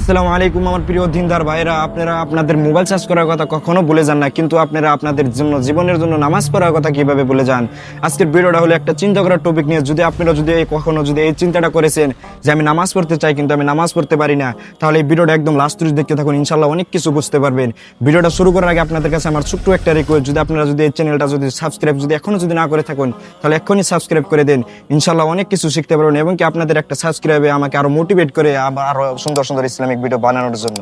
আসসালামু আলাইকুম আমার প্রিয় দিনদার ভাইরা, আপনারা আপনাদের মোবাইল চার্জ করার কথা কখনো ভুলে যান না, কিন্তু আপনারা আপনাদের জন্য জীবনের জন্য নামাজ পড়ার কথা কিভাবে ভুলে যান। আজকের ভিডিওটা হলো একটা চিন্তা করার টপিক নিয়ে। যদি আপনারা কখনো এই চিন্তাটা করেছেন যে আমি নামাজ পড়তে চাই কিন্তু আমি নামাজ পড়তে পারি না, তাহলে এই ভিডিওটা একদম লাস্ট পর্যন্ত দেখতে থাকুন, ইনশাআল্লাহ অনেক কিছু বুঝতে পারবেন। ভিডিওটা শুরু করার আগে আপনাদের কাছে আমার ছোট্ট একটা রিকোয়েস্ট, যদি আপনারা এই চ্যানেলটা সাবস্ক্রাইব এখনো না করে থাকুন তাহলে এখনই সাবস্ক্রাইব করে দেন। ইনশাআল্লাহ অনেক কিছু শিখতে পারবেন এবং কি আপনাদের একটা সাবস্ক্রাইবে আমাকে আরো মোটিভেট করে আরো সুন্দর সুন্দর ইসলামিক ভিডিও বানানোর জন্য।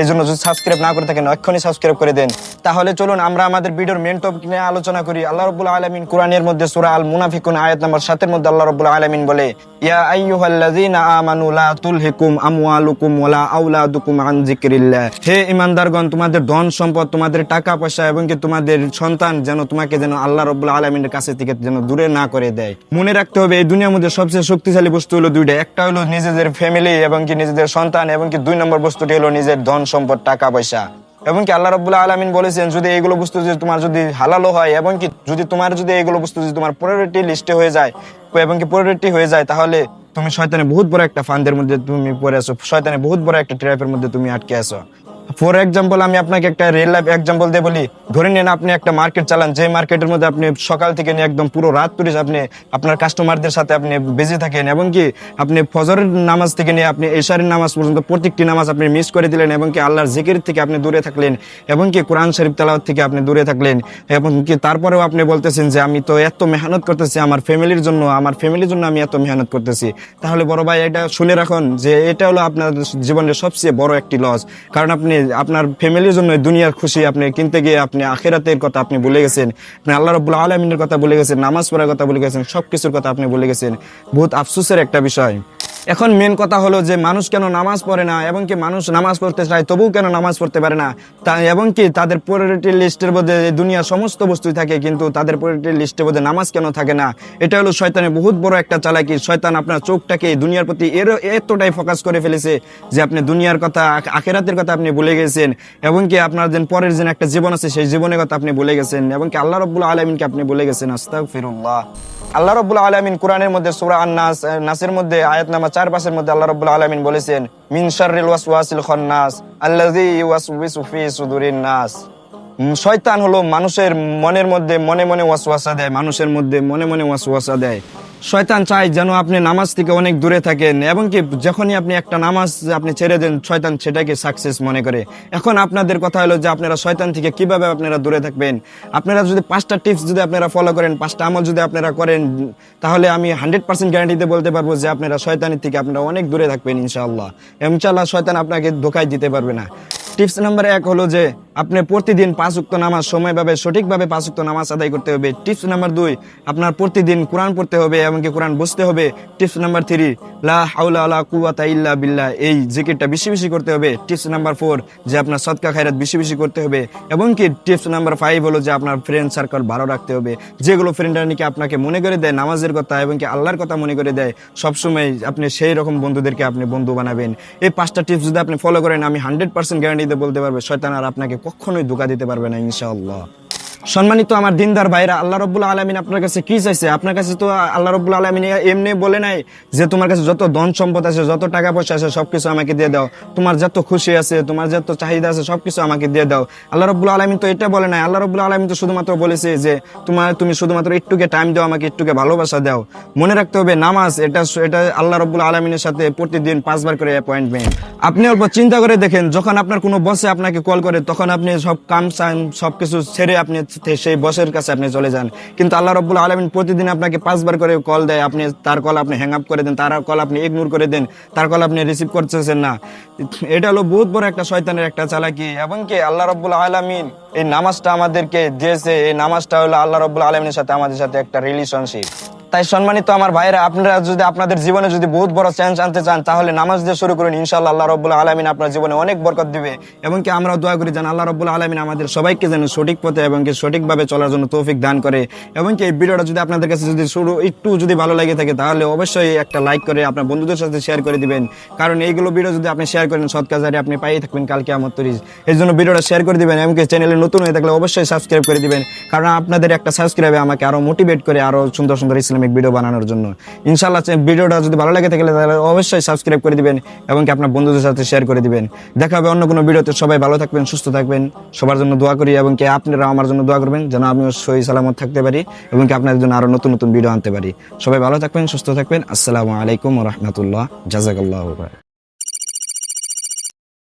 এই জন্য যদি সাবস্ক্রাইব না করে থাকেন এক্ষুনি সাবস্ক্রাইব করে দেন। তাহলে চলুন আমরা আমাদের ভিডিওর মেন টপিক নিয়ে আলোচনা করি। আল্লাহ রাব্বুল আলামিন কোরআনের মধ্যে সূরা আল মুনাফিকুন আয়াত নাম্বার 7 এর মধ্যে আল্লাহ রাব্বুল আলামিন বলে, ইয়া আইয়ুহাল্লাযীনা আমানু লা তুলহিকুম আমওয়ালুকুম ওয়ালা আওলাদুকুম আন যিকরিল্লাহ। হে ঈমানদারগণ, তোমাদের ধন সম্পদ, তোমাদের টাকা পয়সা এবং কি তোমাদের সন্তান তোমাকে আল্লাহ রাব্বুল আলামিনের কাছে থেকে দূরে না করে দেয়। মনে রাখতে হবে এই দুনিয়ার মধ্যে সবচেয়ে শক্তিশালী বস্তু হলো দুইটা, একটা হলো নিজেদের ফ্যামিলি এবং কি নিজেদের সন্তান, এবং কি 2 নম্বর বস্তুটি হলো নিজের ধন সম্পদ টাকা পয়সা। এবং কি আল্লাহ রাব্বুল আলামিন বলেছেন যদি এইগুলো বস্তু তোমার যদি হালালও হয় এবং কি তোমার এইগুলো বস্তু তোমার প্রায়োরিটি লিস্টে হয়ে যায় এবং কি প্রায়োরিটি হয়ে যায়, তাহলে তুমি শয়তানের বহুত বড় একটা ফান্দের মধ্যে তুমি পড়ে আছো, শয়তানের বহুত বড় একটা ট্র্যাপের মধ্যে তুমি আটকে আছো। ফর এক্সাম্পল আমি আপনাকে একটা রিয়েল লাইফ এক্সাম্পল দিয়ে বলি। ধরে নেন আপনি একটা মার্কেট চালান, যে মার্কেটের মধ্যে আপনি সকাল থেকে নিয়ে একদম পুরো রাত পর্যন্ত আপনি আপনার কাস্টমারদের সাথে আপনি বিজি থাকেন, এবং কি আপনি ফজরের নামাজ থেকে নিয়ে আপনি এশারের নামাজ পর্যন্ত প্রত্যেকটি নামাজ আপনি মিস করে দিলেন, এবং কি আল্লাহর জিকির থেকে আপনি দূরে থাকলেন, এবং কি কোরআন শরীফ তেলাওয়াত থেকে আপনি দূরে থাকলেন, এবং কি তারপরেও আপনি বলতেছেন যে আমি তো এত মেহনত করতেছি আমার ফ্যামিলির জন্য আমি এত মেহনত করতেছি। তাহলে বড় ভাই এটা শুনে রাখুন যে এটা হলো আপনার জীবনের সবচেয়ে বড় একটি লস। কারণ আপনি আপনার ফ্যামিলির জন্য দুনিয়ার খুশি আপনি কিনতে গিয়ে আপনি আখিরাতের কথা আপনি ভুলে গেছেন, আপনি আল্লাহ রাব্বুল আলামিনের কথা ভুলে গেছেন, নামাজ পড়ার কথা ভুলে গেছেন, সবকিছুর কথা আপনি ভুলে গেছেন। বহুত আফসোসের একটা বিষয়। এখন মেন কথা হলো যে মানুষ কেন নামাজ পড়ে না, এবং কি মানুষ নামাজ পড়তে চায় তবুও কেন নামাজ পড়তে পারে না, এবং কি তাদের প্রায়োরিটি লিস্টের মধ্যে দুনিয়ার সমস্ত বস্তুই থাকে কিন্তু তাদের প্রায়োরিটি লিস্টের মধ্যে নামাজ কেন থাকে না। এটা হলো শয়তানের বহুত বড় একটা চালাকি। শয়তান আপনার চোখটাকে দুনিয়ার প্রতি এতটাই ফোকাস করে ফেলেছে যে আপনি দুনিয়ার কথা আখিরাতের কথা আপনি ভুলে গেছেন, এবং কি আপনার পরের একটা জীবন আছে সেই জীবনের কথা আপনি ভুলে গেছেন, এবং কি আল্লাহ রাব্বুল আলামিনকে আপনি ভুলে গেছেন। আস্তাগফিরুল্লাহ। আল্লাহ রাব্বুল আলামিন কোরআনের মধ্যে সূরা নাসের মধ্যে আয়াত নাম্বার 4-5 এর মধ্যে আল্লাহ রাব্বুল আলামিন বলেছেন, মিন শাররিল ওয়াসওয়াসিল খান্নাস আল্লাযী ইউওয়াসওয়িসু ফি সুদুরিন নাস। শয়তান হলো মানুষের মনের মধ্যে মনে মনে ওয়াসওয়াসা দেয়, মানুষের মধ্যে মনে মনে ওয়াসওয়াসা দেয়। শয়তান চায় যেন আপনি নামাজ থেকে অনেক দূরে থাকেন, এবং কি যখনই আপনি একটা নামাজ আপনি ছেড়ে দেন শয়তান সেটাকে সাকসেস মনে করে। এখন আপনাদের কথা হলো যে আপনারা শয়তান থেকে কিভাবে আপনারা দূরে থাকবেন। আপনারা যদি 5টা টিপস যদি আপনারা ফলো করেন, 5টা আমল যদি আপনারা করেন, তাহলে আমি 100% গ্যারান্টিতে বলতে পারবো যে আপনারা শয়তানের থেকে আপনারা অনেক দূরে থাকবেন ইনশাআল্লাহ। ইনশাআল্লাহ শয়তান আপনাকে ধোঁকায় দিতে পারবে না। টিপস নাম্বার 1 হলো যে আপনি প্রতিদিন 5 ওয়াক্ত নামাজ সময়ভাবে সঠিকভাবে 5 ওয়াক্ত নামাজ আদায় করতে হবে। টিপস নাম্বার 2, আপনার প্রতিদিন কোরআন পড়তে হবে এবং কি কোরআন বুঝতে হবে। টিপস নাম্বার 3, লা হাওলা ওয়ালা কুওয়াতা ইল্লা বিল্লাহ, এই জিকিরটা বেশি বেশি করতে হবে। টিপস নাম্বার 4, যে আপনার সদকা খায়রাত বেশি বেশি করতে হবে, এবং কি টিপস নাম্বার 5 হলো যে আপনার ফ্রেন্ড সার্কেল ভালো রাখতে হবে, যেগুলো ফ্রেন্ডরা নাকি আপনাকে মনে করে দেয় নামাজের কথা এবং কি আল্লাহর কথা মনে করে দেয়, সবসময় আপনি সেই রকম বন্ধুদেরকে আপনি বন্ধু বানাবেন। এই 5টা টিপস যদি আপনি ফলো করেন, আমি 100% গ্যারান্টিতে বলতে পারবো শয়তান আর আপনাকে কখনোই ধোঁকা দিতে পারবে না ইনশাআল্লাহ। সম্মানিত আমার দিনদার ভাইরা, আল্লাহ রাব্বুল আলামিন আপনার কাছে কি চাইছে? আপনার কাছে তো আল্লাহ রাব্বুল আলামিন এমনি বলে নাই যে তোমার কাছে যত ধন সম্পদ আছে, যত টাকা পয়সা আছে সবকিছু আমাকে দিয়ে দাও, তোমার যত খুশি আছে, তোমার যত চাহিদা আছে সবকিছু আমাকে দিয়ে দাও। আল্লাহ রাব্বুল আলামিন তো এটা বলে নাই। আল্লাহ রাব্বুল আলামিন তো শুধুমাত্র বলেছে যে তুমি শুধুমাত্র একটুকে টাইম দাও, আমাকে একটুকে ভালোবাসা দাও। মনে রাখতে হবে নামাজ এটা আল্লাহ রাব্বুল আলামিনের সাথে প্রতিদিন 5 বার করে অ্যাপয়েন্টমেন্ট। আপনি অল্প চিন্তা করে দেখেন, যখন আপনার কোনো বসে আপনাকে কল করে তখন আপনি সব কাম সবকিছু ছেড়ে আপনি সেই বসের কাছে আপনি চলে যান, কিন্তু আল্লাহ রাব্বুল আলামিন প্রতিদিন আপনাকে 5 বার করে কল দেয়, আপনি তার কল আপনি হ্যাং আপ করে দেন, তার কল আপনি ইগনোর করে দেন, তার কল আপনি রিসিভ করতেছেন না। এটা হলো বহুত বড় একটা শয়তানের একটা চালাকি। এবং কি আল্লাহ রাব্বুল আলামিন এই নামাজটা আমাদেরকে দিয়েছে, এই নামাজটা হলো আল্লাহ রাব্বুল আলামিনের সাথে আমাদের সাথে একটা রিলেশনশিপ। তাই সম্মানিত আমার ভাইরা, আপনারা যদি আপনাদের জীবনে যদি বহুত বড় চেঞ্জ আনতে চান তাহলে নামাজ দিয়ে শুরু করুন, ইনশাআল্লাহ আল্লাহ রাব্বুল আলামিন আপনার জীবনে অনেক বরকত দিবে। এবং কি আমরা দোয়া করি যেন আল্লাহ রাব্বুল আলামিন আমাদের সবাইকে যেন সঠিক পথে এবং কি সঠিকভাবে চলার জন্য তৌফিক দান করে। এবং কি এই ভিডিওটা যদি আপনাদের কাছে যদি একটু যদি ভালো লাগে থাকে তাহলে অবশ্যই একটা লাইক করে আপনার বন্ধুদের সাথে শেয়ার করে দিবেন, কারণ এইগুলো ভিডিও যদি আপনি শেয়ার করেন সদকা জারিয়া আপনি পাই থাকবেন কাল কিয়ামত তরিজ। এই জন্য ভিডিওটা শেয়ার করে দিবেন, এবং কি চ্যানেলে নতুন হয়ে থাকলে অবশ্যই সাবস্ক্রাইব করে দিবেন, কারণ আপনাদের একটা সাবস্ক্রাইবে আমাকে আরো মোটিভেট করে আরো সুন্দর সুন্দর ইসলামিক ইসলামিক ভিডিও বানানোর জন্য। ইনশাআল্লাহ ভিডিওটা যদি ভালো লাগে তাহলে অবশ্যই সাবস্ক্রাইব করে দিবেন এবং কি আপনার বন্ধুদের সাথে শেয়ার করে দিবেন। দেখা হবে অন্য কোনো ভিডিওতে। সবাই ভালো থাকবেন, সুস্থ থাকবেন, সবার জন্য দোয়া করি এবং কি আপনারা আমার জন্য দোয়া করবেন যেন আমিও সহি সালামত থাকতে পারি এবং কি আপনাদের জন্য আরো নতুন নতুন ভিডিও আনতে পারি। সবাই ভালো থাকবেন, সুস্থ থাকবেন। আসসালামু আলাইকুম ওয়া রাহমাতুল্লাহ। জাযাকাল্লাহু খাইরান।